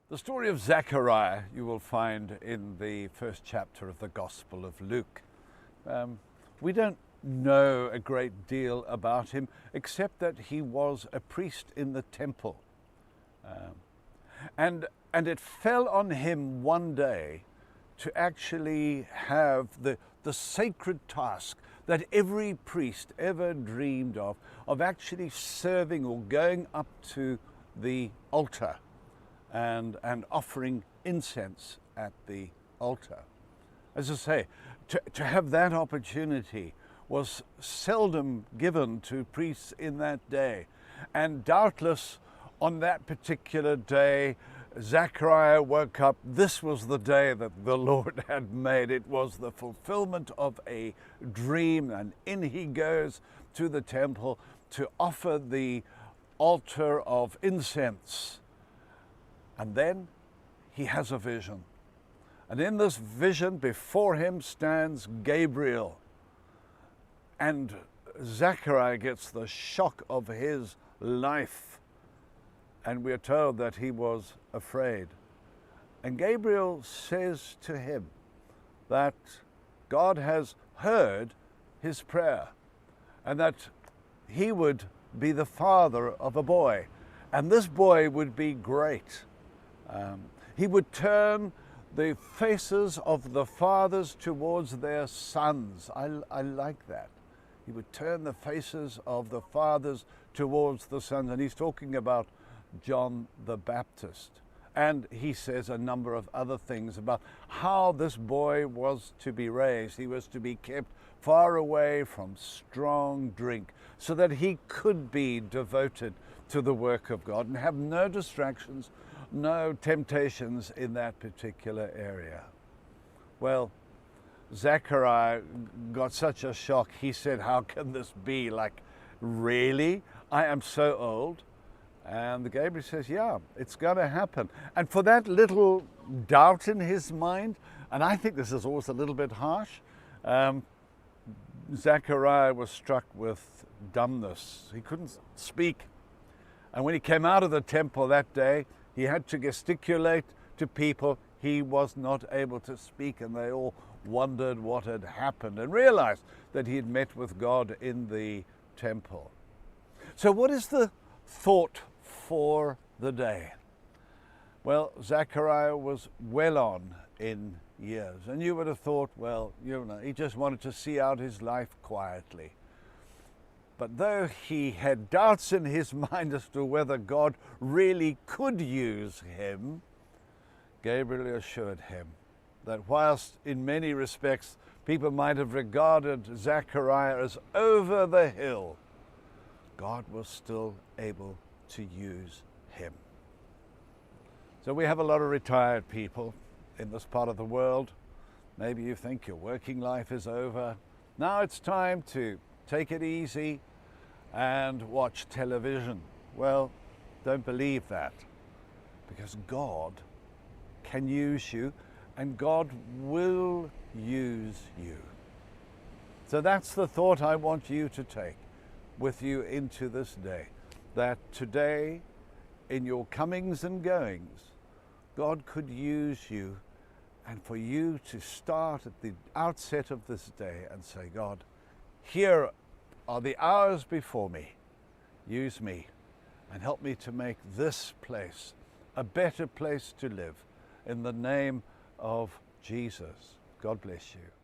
The story of Zechariah you will find in the first chapter of the Gospel of Luke. We don't know a great deal about him except that he was a priest in the temple. And it fell on him one day to actually have the sacred task that every priest ever dreamed of actually serving or going up to the altar and offering incense at the altar. As I say, to have that opportunity was seldom given to priests in that day. And doubtless on that particular day, Zechariah woke up. This was the day that the Lord had made. It was the fulfillment of a dream, and in he goes to the temple to offer the altar of incense. And then he has a vision. And in this vision, before him stands Gabriel. And Zechariah gets the shock of his life. And we are told that he was afraid. And Gabriel says to him that God has heard his prayer and that he would be the father of a boy. And this boy would be great. He would turn the faces of the fathers towards their sons. I like that. He would turn the faces of the fathers towards the sons. And he's talking about John the Baptist. And he says a number of other things about how this boy was to be raised. He was to be kept far away from strong drink so that he could be devoted to the work of God and have no distractions, no temptations in that particular area. Well, Zechariah got such a shock. He said, how can this be? Like, really? I am so old. And the Gabriel says, yeah, it's going to happen. And for that little doubt in his mind, and I think this is always a little bit harsh, Zechariah was struck with dumbness. He couldn't speak. And when he came out of the temple that day, he had to gesticulate to people. He was not able to speak, and they all wondered what had happened and realized that he had met with God in the temple. So what is the thought for the day? Well, Zechariah was well on in years, and you would have thought, well, he just wanted to see out his life quietly. But though he had doubts in his mind as to whether God really could use him, Gabriel assured him that whilst in many respects people might have regarded Zechariah as over the hill, God was still able to use him. So we have a lot of retired people in this part of the world. Maybe you think your working life is over. Now it's time to take it easy and watch television. Well, don't believe that, because God can use you and God will use you. So that's the thought I want you to take with you into this day, that today, in your comings and goings, God could use you, and for you to start at the outset of this day and say, God, here are the hours before me. Use me and help me to make this place a better place to live in the name of Jesus. God bless you.